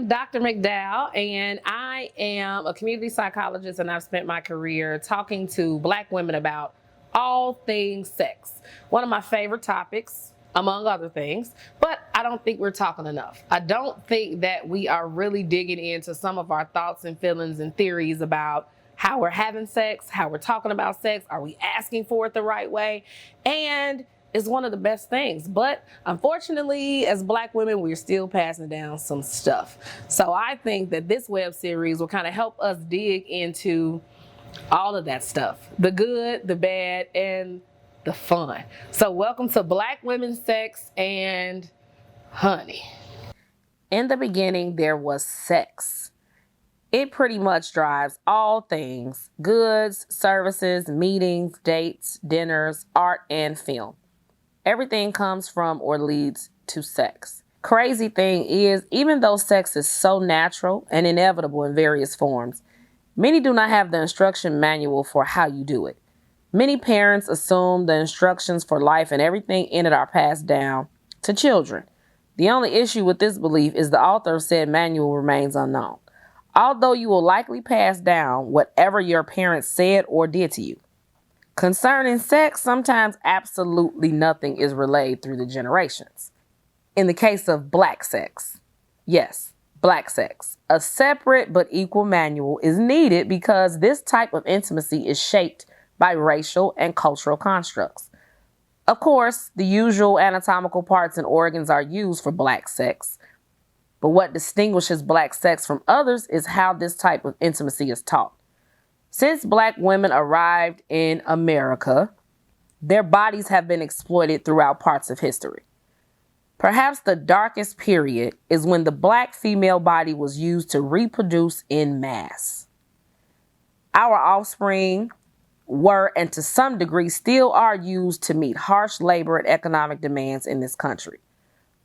am Dr. McDowell, and I am a community psychologist, and I've spent my career talking to Black women about all things sex. One of my favorite topics, among other things, but I don't think we're talking enough. I don't think that we are really digging into some of our thoughts and feelings and theories about how we're having sex, how we're talking about sex, are we asking for it the right way, and is one of the best things. But unfortunately, as Black women, we're still passing down some stuff. So I think that this web series will kind of help us dig into all of that stuff, the good, the bad, and the fun. So welcome to Black Women, Sex, and Honey. In the beginning, there was sex. It pretty much drives all things: goods, services, meetings, dates, dinners, art, and film. Everything comes from or leads to sex. Crazy thing is, even though sex is so natural and inevitable in various forms, many do not have the instruction manual for how you do it. Many parents assume the instructions for life and everything in it are passed down to children. The only issue with this belief is the author of said manual remains unknown, although you will likely pass down whatever your parents said or did to you. Concerning sex, sometimes absolutely nothing is relayed through the generations. In the case of Black sex, yes, Black sex, a separate but equal manual is needed because this type of intimacy is shaped by racial and cultural constructs. Of course, the usual anatomical parts and organs are used for Black sex, but what distinguishes Black sex from others is how this type of intimacy is taught. Since Black women arrived in America, their bodies have been exploited throughout parts of history. Perhaps the darkest period is when the Black female body was used to reproduce en masse. Our offspring were, and to some degree still are, used to meet harsh labor and economic demands in this country.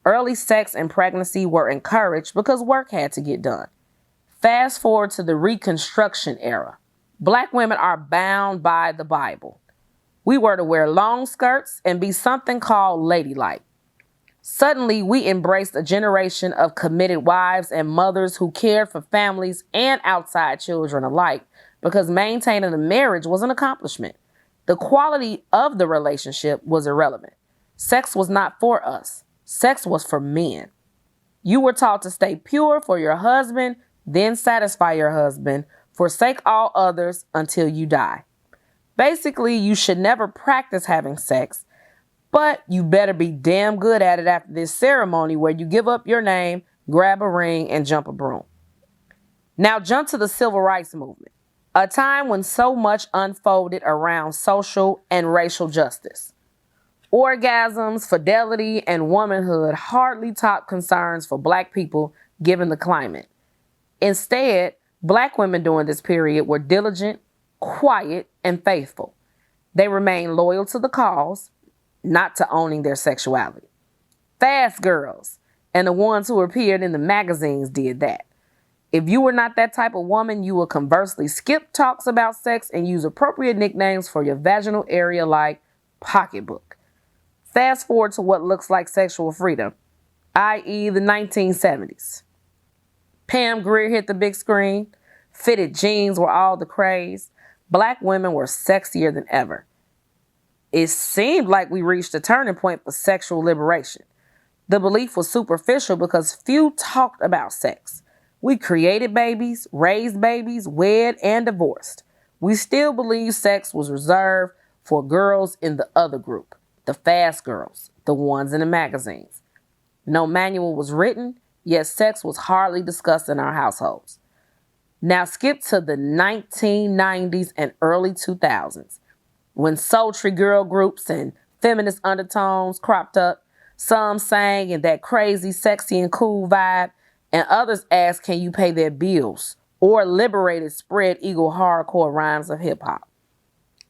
Early sex and pregnancy were encouraged because work had to get done. Fast forward to the Reconstruction era. Black women are bound by the Bible. We were to wear long skirts and be something called ladylike. Suddenly, we embraced a generation of committed wives and mothers who cared for families and outside children alike because maintaining a marriage was an accomplishment. The quality of the relationship was irrelevant. Sex was not for us. Sex was for men. You were taught to stay pure for your husband, then satisfy your husband, forsake all others until you die. Basically, you should never practice having sex, but you better be damn good at it after this ceremony where you give up your name, grab a ring, and jump a broom. Now jump to the Civil Rights Movement, a time when so much unfolded around social and racial justice. Orgasms, fidelity, and womanhood hardly top concerns for Black people given the climate. Instead, Black women during this period were diligent, quiet, and faithful. They remained loyal to the cause, not to owning their sexuality. Fast girls and the ones who appeared in the magazines did that. If you were not that type of woman, you would conversely skip talks about sex and use appropriate nicknames for your vaginal area like pocketbook. Fast forward to what looks like sexual freedom, i.e. the 1970s. Pam Grier hit the big screen. Fitted jeans were all the craze. Black women were sexier than ever. It seemed like we reached a turning point for sexual liberation. The belief was superficial because few talked about sex. We created babies, raised babies, wed, and divorced. We still believe sex was reserved for girls in the other group, the fast girls, the ones in the magazines. No manual was written, yet sex was hardly discussed in our households. Now skip to the 1990s and early 2000s, when sultry girl groups and feminist undertones cropped up. Some sang in that crazy, sexy, and cool vibe, and others asked, can you pay their bills? Or liberated spread eagle hardcore rhymes of hip-hop.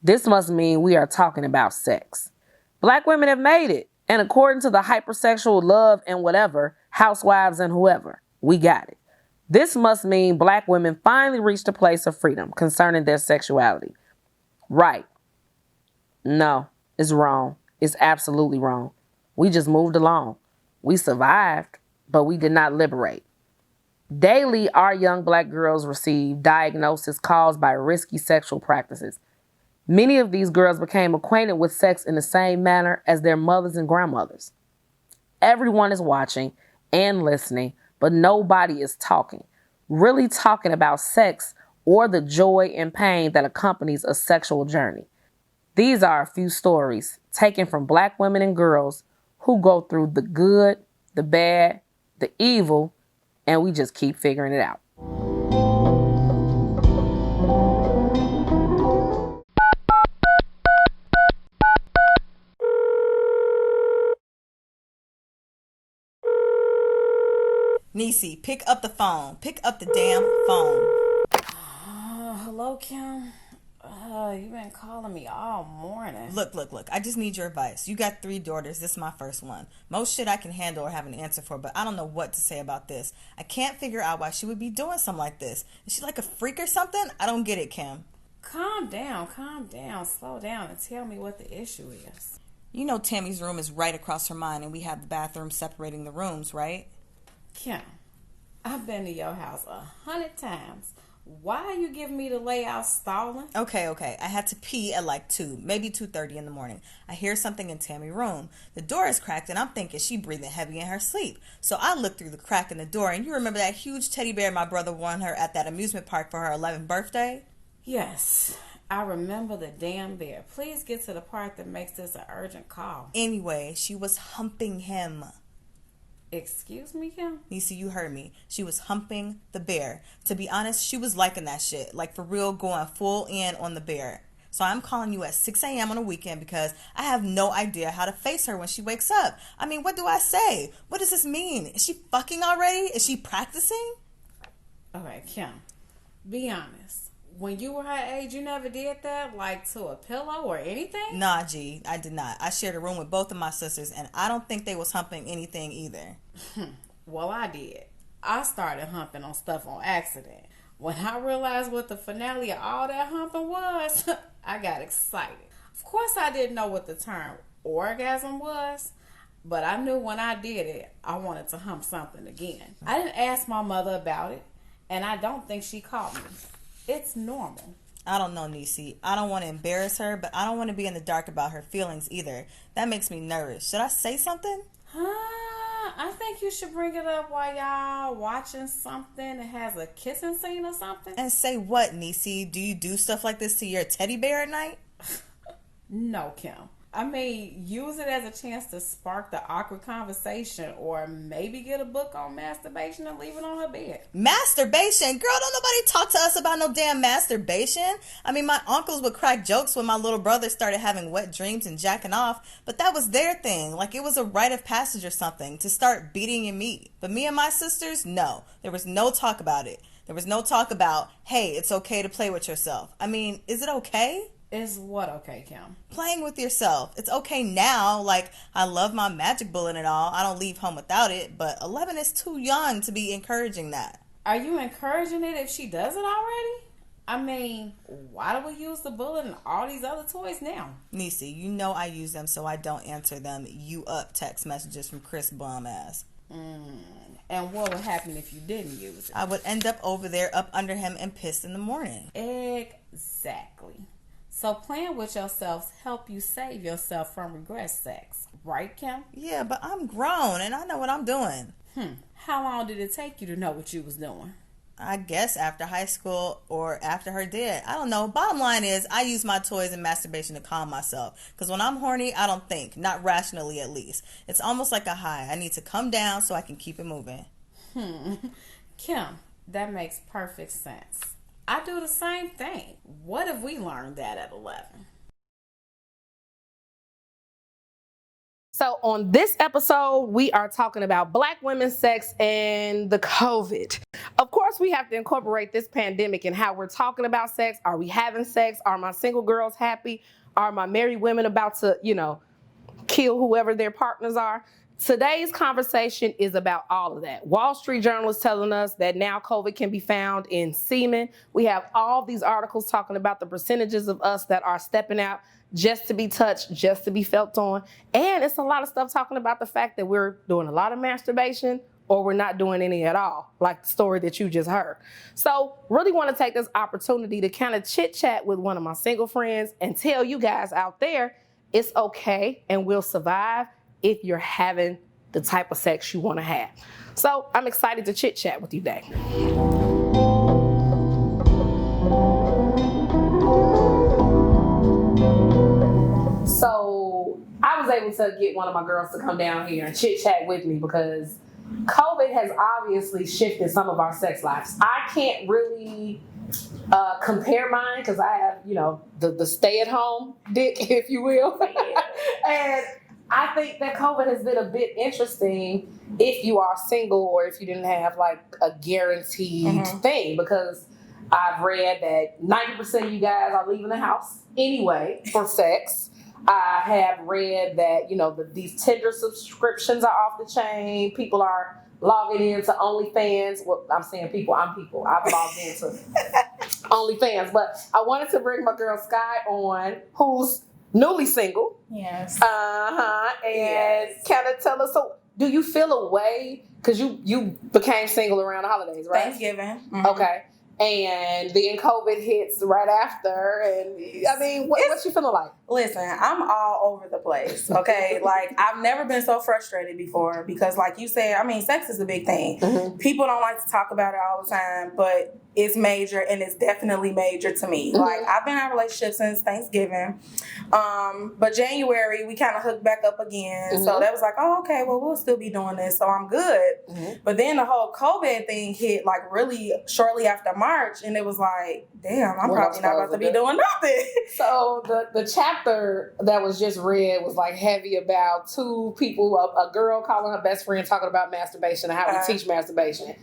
This must mean we are talking about sex. Black women have made it, and according to the hypersexual love and whatever, housewives and whoever, we got it. This must mean Black women finally reached a place of freedom concerning their sexuality. Right. No, it's wrong. It's absolutely wrong. We just moved along. We survived, but we did not liberate. Daily, our young Black girls receive diagnosis caused by risky sexual practices. Many of these girls became acquainted with sex in the same manner as their mothers and grandmothers. Everyone is watching and listening, but nobody is talking, really talking about sex or the joy and pain that accompanies a sexual journey. These are a few stories taken from Black women and girls who go through the good, the bad, the evil, and we just keep figuring it out. Niecy, pick up the phone. Pick up the damn phone. Hello, Kim. You've been calling me all morning. Look. I just need your advice. You got 3 daughters. This is my first one. Most shit I can handle or have an answer for, but I don't know what to say about this. I can't figure out why she would be doing something like this. Is she like a freak or something? I don't get it, Kim. Calm down. Slow down and tell me what the issue is. You know Tammy's room is right across from mine, and we have the bathroom separating the rooms, right? Kim, I've been to your house 100 times. Why are you giving me the layout stalling? Okay. I had to pee at like 2, maybe 2:30 in the morning. I hear something in Tammy's room. The door is cracked, and I'm thinking she breathing heavy in her sleep. So I look through the crack in the door, and you remember that huge teddy bear my brother won her at that amusement park for her 11th birthday? Yes, I remember the damn bear. Please get to the part that makes this an urgent call. Anyway, she was humping him. Excuse me, Kim? Niecy, you heard me. She was humping the bear. To be honest, she was liking that shit. Like, for real, going full in on the bear. So I'm calling you at 6 a.m. on a weekend because I have no idea how to face her when she wakes up. I mean, what do I say? What does this mean? Is she fucking already? Is she practicing? Okay, Kim, be honest. When you were her age, you never did that? Like to a pillow or anything? Nah, G, I did not. I shared a room with both of my sisters, and I don't think they was humping anything either. Well, I did. I started humping on stuff on accident. When I realized what the finale of all that humping was, I got excited. Of course, I didn't know what the term orgasm was, but I knew when I did it, I wanted to hump something again. I didn't ask my mother about it, and I don't think she caught me. It's normal. I don't know, Niecy. I don't want to embarrass her, but I don't want to be in the dark about her feelings either. That makes me nervous. Should I say something? I think you should bring it up while y'all watching something that has a kissing scene or something. And say what, Niecy? Do you do stuff like this to your teddy bear at night? No, Kim. I mean, use it as a chance to spark the awkward conversation or maybe get a book on masturbation and leave it on her bed. Masturbation? Girl, don't nobody talk to us about no damn masturbation. I mean, my uncles would crack jokes when my little brother started having wet dreams and jacking off, but that was their thing. Like it was a rite of passage or something to start beating your meat. But me and my sisters, no. There was no talk about it. There was no talk about, hey, it's okay to play with yourself. I mean, is it okay? Is what okay, Kim? Playing with yourself. It's okay now. Like, I love my magic bullet and all. I don't leave home without it. But 11 is too young to be encouraging that. Are you encouraging it if she does it already? I mean, why do we use the bullet and all these other toys now? Niecy, you know I use them so I don't answer them you up text messages from Chris bum ass. And what would happen if you didn't use it? I would end up over there up under him and pissed in the morning. Exactly. So playing with yourself help you save yourself from regret sex. Right, Kim? Yeah, but I'm grown and I know what I'm doing. How long did it take you to know what you was doing? I guess after high school or after her dead. I don't know. Bottom line is I use my toys and masturbation to calm myself. Because when I'm horny, I don't think. Not rationally, at least. It's almost like a high. I need to come down so I can keep it moving. Kim, that makes perfect sense. I do the same thing. What if we learned that at 11? So on this episode, we are talking about Black women's sex and the COVID. Of course, we have to incorporate this pandemic and how we're talking about sex. Are we having sex? Are my single girls happy? Are my married women about to, kill whoever their partners are? Today's conversation is about all of that. Wall Street Journal is telling us that now COVID can be found in semen. We have all these articles talking about the percentages of us that are stepping out just to be touched, just to be felt on. And it's a lot of stuff talking about the fact that we're doing a lot of masturbation or we're not doing any at all, like the story that you just heard. So really want to take this opportunity to kind of chit chat with one of my single friends and tell you guys out there, it's okay and we'll survive if you're having the type of sex you want to have. So I'm excited to chit chat with you today. So I was able to get one of my girls to come down here and chit chat with me because COVID has obviously shifted some of our sex lives. I can't really compare mine because I have, the stay-at-home dick, if you will. And I think that COVID has been a bit interesting if you are single or if you didn't have like a guaranteed thing, because I've read that 90% of you guys are leaving the house anyway for sex. I have read that, these Tinder subscriptions are off the chain. People are logging into OnlyFans. Well, I'm saying people, I'm people. I've logged into OnlyFans. But I wanted to bring my girl Sky on, who's newly single. Yes. And kind of tell us, so do you feel a way, because you became single around the holidays, right? Thanksgiving. Okay. And then COVID hits right after, and I mean, what's you feeling like? Listen, I'm all over the place, okay? Like, I've never been so frustrated before because, like you said, I mean, sex is a big thing. People don't like to talk about it all the time, but it's major, and it's definitely major to me. Like, I've been in a relationship since Thanksgiving, but January, we kind of hooked back up again, so that was like, oh, okay, well, we'll still be doing this, so I'm good. But then the whole COVID thing hit, like, really shortly after March, and it was like, damn, I'm probably not about to be doing nothing. So the chapter that was just read was like heavy about two people, a girl calling her best friend talking about masturbation and how we teach masturbation.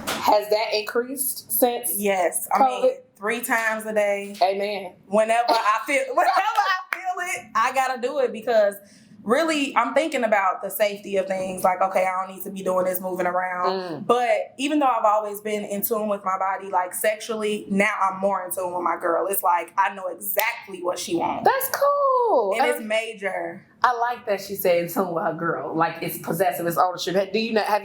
Has that increased since? Yes. COVID? I mean, 3 times a day. Amen. Whenever I feel it, I gotta do it because really, I'm thinking about the safety of things. Like, okay, I don't need to be doing this, moving around. But even though I've always been in tune with my body, like sexually, now I'm more in tune with my girl. It's like, I know exactly what she wants. That's cool. And it's major. I like that she said in tune with her girl. Like, it's possessive, it's ownership. Have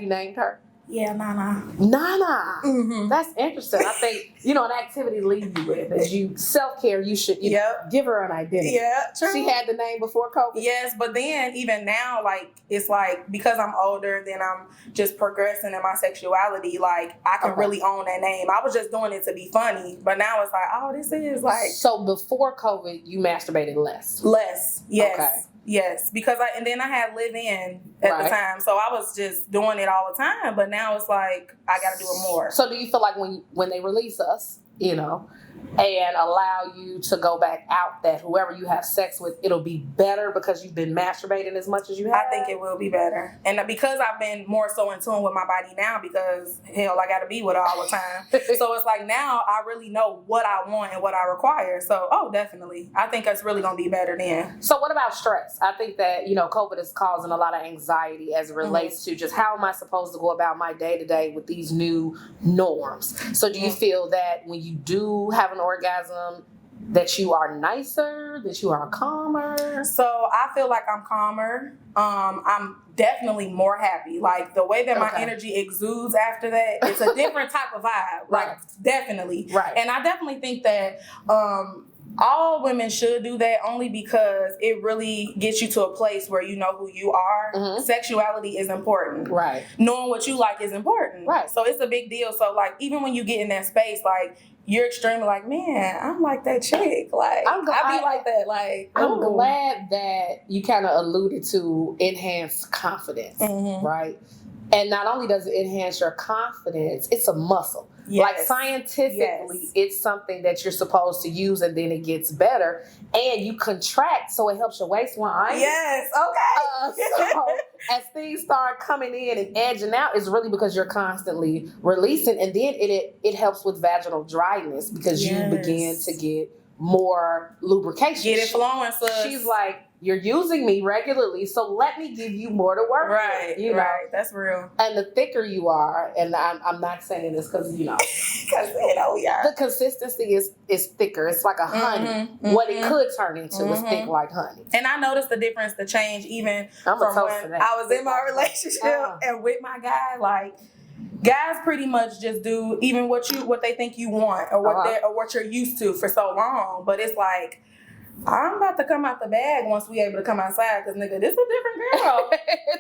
you named her? Yeah, Nana. Nana. That's interesting. I think, an activity to leave you with is you self-care. You should give her an identity. Yeah, true. She had the name before COVID. Yes, but then even now, like, it's like, because I'm older, then I'm just progressing in my sexuality, like, I can really own that name. I was just doing it to be funny, but now it's like, oh, this is like... So before COVID, you masturbated less? Less, yes. Okay. Yes, because I had live-in at the time, so I was just doing it all the time. But now it's like I got to do it more. So do you feel like when they release us, and allow you to go back out, that whoever you have sex with, it'll be better because you've been masturbating as much as you have? I think it will be better. And because I've been more so in tune with my body now, because, hell, I got to be with her all the time. So it's like now I really know what I want and what I require. So, definitely. I think it's really going to be better then. So what about stress? I think that, COVID is causing a lot of anxiety as it relates to just how am I supposed to go about my day-to-day with these new norms? So do you feel that when you do have an orgasm that you are nicer, that you are calmer? So I feel like I'm calmer. I'm definitely more happy. Like the way that my energy exudes after that, it's a different type of vibe. Like definitely. Right. And I definitely think that all women should do that only because it really gets you to a place where you know who you are. Sexuality is important. Right. Knowing what you like is important. Right. So it's a big deal. So like even when you get in that space, like you're extremely like, man, I'm like that chick. Like I be like that. Like I'm glad that you kind of alluded to enhanced confidence, right? And not only does it enhance your confidence, it's a muscle. Yes. Like scientifically, it's something that you're supposed to use, and then it gets better. And you contract, so it helps your waistline. Yes, okay. So as things start coming in and edging out, it's really because you're constantly releasing, and then it helps with vaginal dryness because you begin to get more lubrication. Get it flowing, sis. She's like, you're using me regularly, so let me give you more to work Right, with, you know? right. That's real. And the thicker you are, and I'm not saying this because, you know, Because, we are. the consistency is thicker. It's like a honey. What it could turn into is thick like honey. And I noticed the difference, the change, even I'm from a toast to when that. I was in my relationship and with my guy. Like, guys pretty much just do even what they think you want or what you're used to for so long. But it's like, I'm about to come out the bag once we able to come outside, because nigga, this a different girl.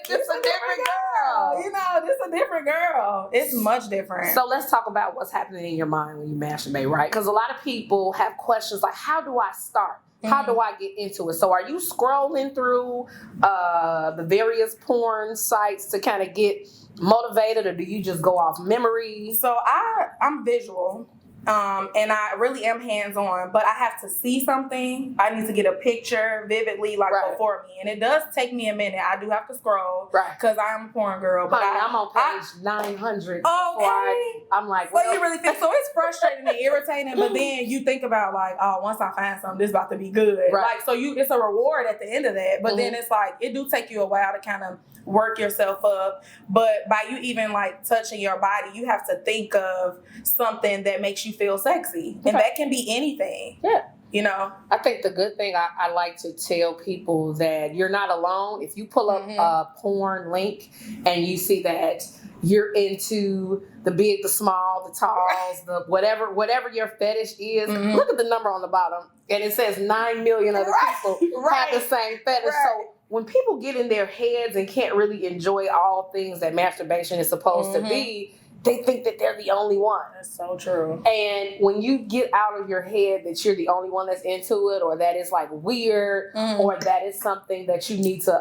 This a different girl. You know, this a different girl. It's much different. So let's talk about what's happening in your mind when you masturbate, right? Because a lot of people have questions like, how do I start? How do I get into it? So are you scrolling through the various porn sites to kind of get motivated, or do you just go off memory? So I'm visual. And I really am hands-on, but I have to see something. I need to get a picture vividly, before me. And it does take me a minute. I do have to scroll, because I'm a porn girl. But I'm on page 900. Okay. I'm like, well, you really think so? It's frustrating and irritating, but then you think about once I find something, this is about to be good. Right. It's a reward at the end of that. But then it's like, it do take you a while to kind of work yourself up. But by you even touching your body, you have to think of something that makes you feel sexy. And that can be anything. Yeah. You know? I think the good thing I like to tell people that you're not alone. If you pull up a porn link and you see that you're into the big, the small, the talls, the whatever your fetish is, look at the number on the bottom. And it says 9 million other people have the same fetish. So when people get in their heads and can't really enjoy all things that masturbation is supposed to be, they think that they're the only one. That's so true. And when you get out of your head that you're the only one that's into it, or that it's weird, or that is something that you need to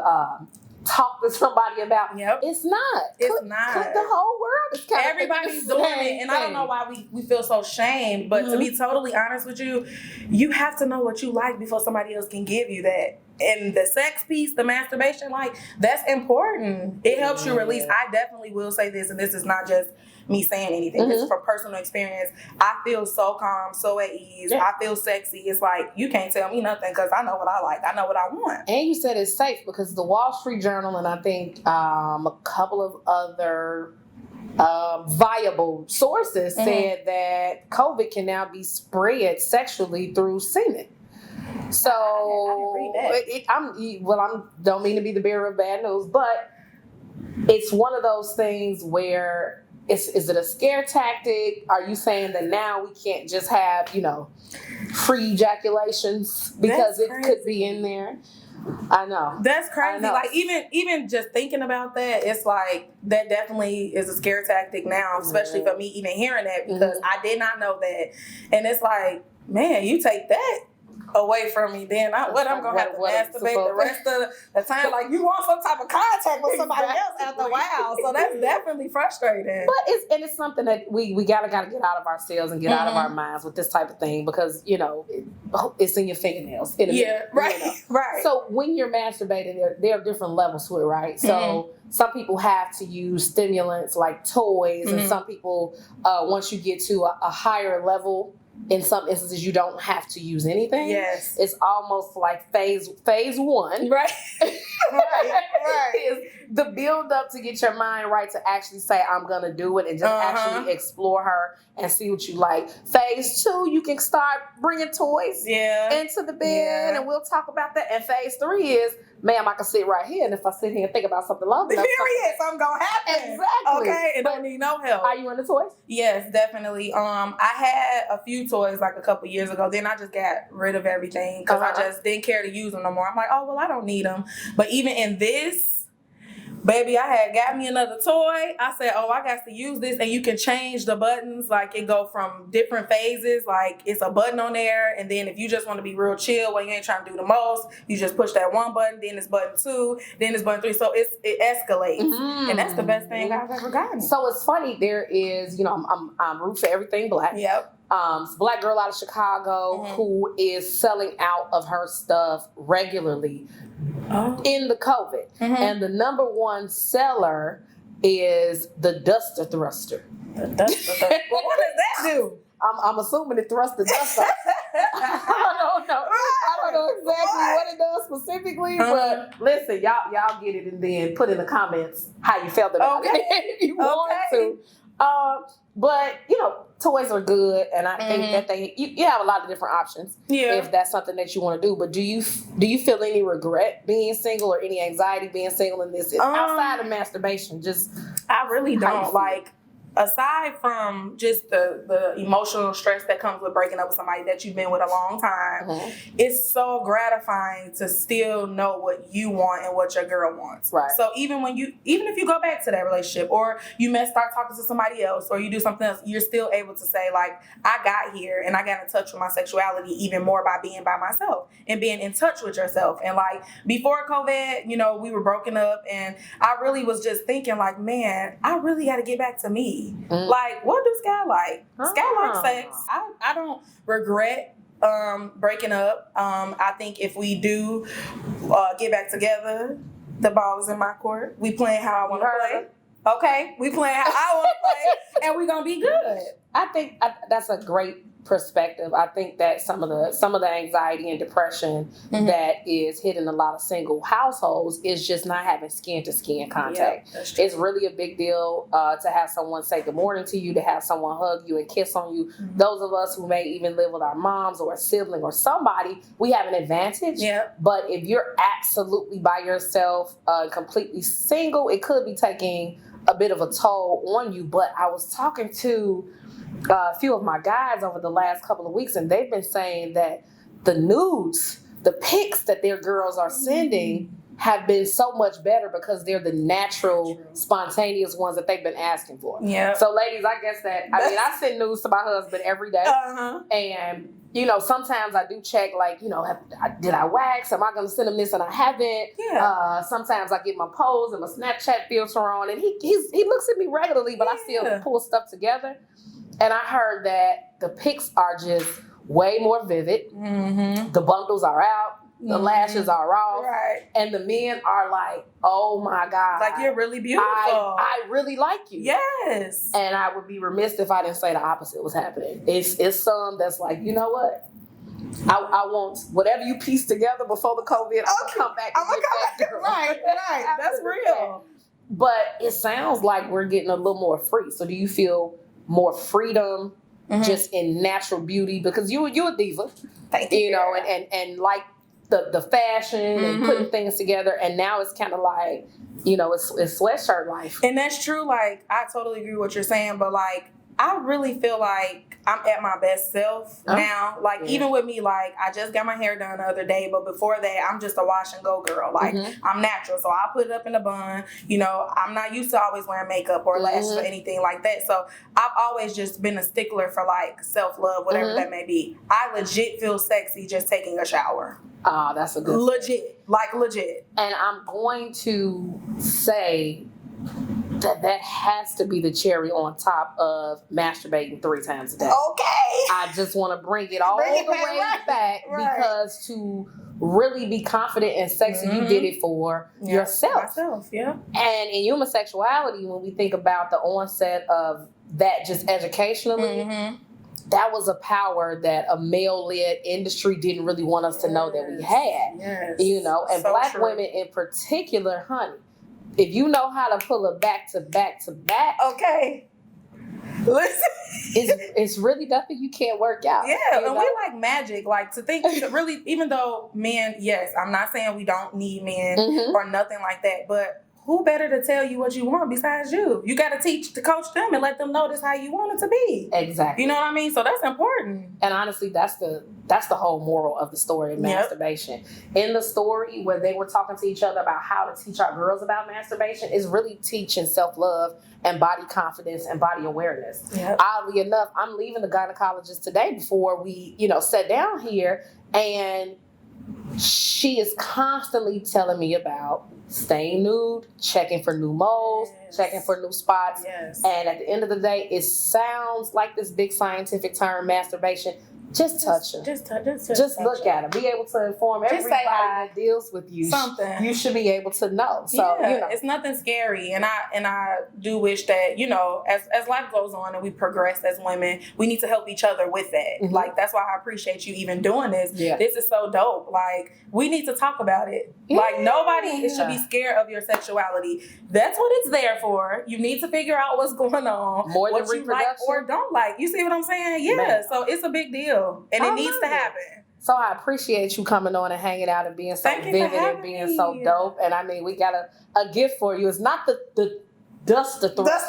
talk to somebody about, it's not. It's not. The whole world is kind everybody's doing it, and I don't know why we feel so shamed. But to be totally honest with you, you have to know what you like before somebody else can give you that. And the sex piece, the masturbation, that's important. It helps you release. I definitely will say this, and this is not just me saying anything. This is from personal experience. I feel so calm, so at ease. I feel sexy. It's like, you can't tell me nothing because I know what I like. I know what I want. And you said it's safe because the Wall Street Journal and I think a couple of other viable sources said that COVID can now be spread sexually through semen. So I don't mean to be the bearer of bad news, but it's one of those things where is it a scare tactic? Are you saying that now we can't just have, free ejaculations because it could be in there? I know. That's crazy. Even just thinking about that, it's that definitely is a scare tactic now, especially for me even hearing that, because I did not know that. And it's man, you take that away from me, then I'm gonna have to masturbate the rest of the time. You want some type of contact with somebody else after a while. So that's definitely frustrating. But it's something that we gotta get out of ourselves and get out of our minds with this type of thing, because it's in your fingernails. Right. So when you're masturbating, there are different levels to it, right? So some people have to use stimulants like toys, and some people once you get to a higher level, in some instances, you don't have to use anything. Yes. It's almost like phase one. Right. Is the build up to get your mind right to actually say, I'm going to do it, and just actually explore her and see what you like. Phase 2, you can start bringing toys into the bed, and we'll talk about that. And phase 3 is, ma'am, I can sit right here, and if I sit here and think about something long enough, something going to happen. Exactly. Okay, and don't need no help. Are you into toys? Yes, definitely. I had a few toys a couple years ago. Then I just got rid of everything because I just didn't care to use them no more. I'm like, oh, well, I don't need them. But even in this, baby, I had got me another toy. I said, oh, I got to use this. And you can change the buttons. It go from different phases. It's a button on there. And then if you just want to be real chill when you ain't trying to do the most, you just push that one button. Then it's button 2. Then it's button 3. So it escalates. And that's the best thing I've ever gotten. So it's funny. There is, I'm root for everything black. Yep. Black girl out of Chicago who is selling out of her stuff regularly in the COVID. And the number one seller is the duster thruster. The duster thruster. Well, what does that do? I'm assuming it thrusts the dust off. I don't know exactly what it does specifically, but listen, y'all get it and then put in the comments how you felt about it if you want to. But toys are good, and I think that you have a lot of different options if that's something that you want to do. But do you feel any regret being single or any anxiety being single in this outside of masturbation? I really don't. Like, aside from just the emotional stress that comes with breaking up with somebody that you've been with a long time, it's so gratifying to still know what you want and what your girl wants. Right. So even if you go back to that relationship, or you may start talking to somebody else, or you do something else, you're still able to say, like, I got here and I got in touch with my sexuality even more by being by myself and being in touch with yourself. And like, before COVID, we were broken up, and I really was just thinking, like, man, I really got to get back to me. Like, what does Sky like? Sky likes sex. I don't regret breaking up. I think if we do get back together, the ball is in my court. We playing how I want to play. Okay, we playing how I want to play, and we gonna be good. I think that's a great perspective. I think that some of the anxiety and depression that is hitting a lot of single households is just not having skin to skin contact. Yeah, that's true. It's really a big deal to have someone say good morning to you, to have someone hug you and kiss on you. Those of us who may even live with our moms or a sibling or somebody, we have an advantage. Yeah. But if you're absolutely by yourself, completely single, it could be taking a bit of a toll on you. But I was talking to a few of my guys over the last couple of weeks, and they've been saying that the nudes, the pics that their girls are sending have been so much better because they're the natural, spontaneous ones that they've been asking for. Yeah. So ladies, I guess that, I send nudes to my husband every day. And, sometimes I do check, like, did I wax? Am I going to send him this and I haven't? Yeah. Sometimes I get my pose and my Snapchat filter on, and he looks at me regularly, but I still pull stuff together. And I heard that the pics are just way more vivid. The bundles are out. The lashes are off. Right. And the men are like, oh my God. Like, you're really beautiful. I really like you. Yes. And I would be remiss if I didn't say the opposite was happening. It's some that's like, you know what? I want whatever you piece together before the COVID, I'm going to come back and get that girl. Right. That's real. But it sounds like we're getting a little more free. So do you feel more freedom just in natural beauty? Because you're a diva. Thank you. And like the fashion and putting things together, and now it's kind of like, it's sweatshirt life. And that's true. Like, I totally agree with what you're saying, but like, I really feel like I'm at my best self now. Like, even with me, like, I just got my hair done the other day, but before that, I'm just a wash and go girl. Like, I'm natural, so I put it up in a bun. I'm not used to always wearing makeup or lashes or anything like that. So I've always just been a stickler for, like, self-love, whatever that may be. I legit feel sexy just taking a shower. That's a good legit. Like, legit. And I'm going to say that has to be the cherry on top of masturbating 3 times a day. Okay. I just want to bring it all the way back because to really be confident and sexy, you did it for yourself. And in human sexuality, when we think about the onset of that just educationally, that was a power that a male-led industry didn't really want us to know that we had. And so Black true. women in particular, honey, if you know how to pull it back to back to back, listen, it's really nothing you can't work out. And we like magic. Like, to think, really, even though men, yes, I'm not saying we don't need men or nothing like that, but who better to tell you what you want besides you? You got to coach them and let them know this how you want it to be. Exactly. You know what I mean? So that's important. And honestly, that's the whole moral of the story of masturbation. In the story where they were talking to each other about how to teach our girls about masturbation, is really teaching self-love and body confidence and body awareness. Oddly enough, I'm leaving the gynecologist today before we, sat down here, and she is constantly telling me about staying nude, checking for new moles, checking for new spots. Yes. And at the end of the day, it sounds like this big scientific term, masturbation. Just touch her. Just Look at her. Be able to inform everybody that deals with you. Something. You should be able to know. So, it's nothing scary. And I do wish that, as life goes on and we progress as women, we need to help each other with that. Mm-hmm. Like, that's why I appreciate you even doing this. Yeah. This is so dope. Like, we need to talk about it. Yeah. Like, nobody should be scared of your sexuality. That's what it's there for. You need to figure out what's going on. More than what you reproduction. like or don't like. You see what I'm saying? Yeah. Man. So it's a big deal. And it needs to happen. So I appreciate you coming on and hanging out and being so vivid and being so dope. And I mean, we got a gift for you. It's not the duster throw, but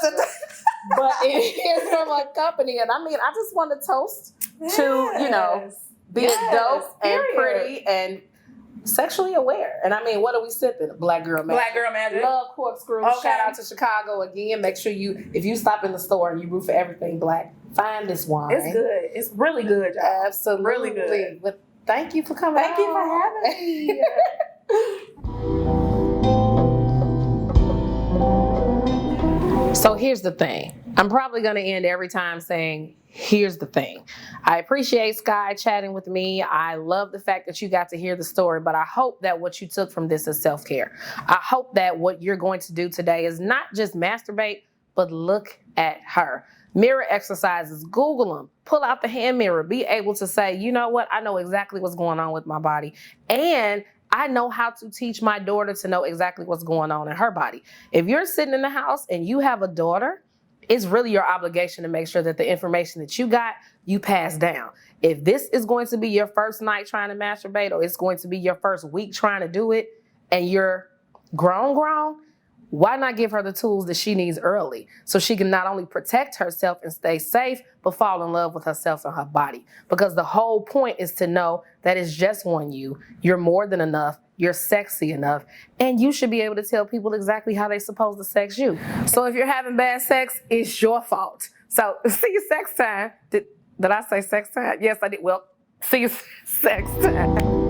it is from a company. And I mean, I just want to toast to, being dope and pretty and sexually aware. And I mean, what are we sipping? Black Girl Magic. Black Girl Magic. Love corkscrew. Okay. Shout out to Chicago again. Make sure if you stop in the store and you root for everything black, find this wine. It's good. It's really good, y'all. Absolutely. Really good. But thank you for coming. Thank you for having me. So here's the thing. I'm probably going to end every time saying, here's the thing. I appreciate Sky chatting with me. I love the fact that you got to hear the story, but I hope that what you took from this is self-care. I hope that what you're going to do today is not just masturbate, but look at her. Mirror exercises, Google them, pull out the hand mirror, be able to say, you know what, I know exactly what's going on with my body. And I know how to teach my daughter to know exactly what's going on in her body. If you're sitting in the house and you have a daughter, it's really your obligation to make sure that the information that you got, you pass down. If this is going to be your first night trying to masturbate, or it's going to be your first week trying to do it, and you're grown, why not give her the tools that she needs early so she can not only protect herself and stay safe, but fall in love with herself and her body? Because the whole point is to know that it's just one you. You're more than enough. You're sexy enough. And you should be able to tell people exactly how they're supposed to sex you. So if you're having bad sex, it's your fault. So see you sex time. Did I say sex time? Yes, I did. Well, see you sex time.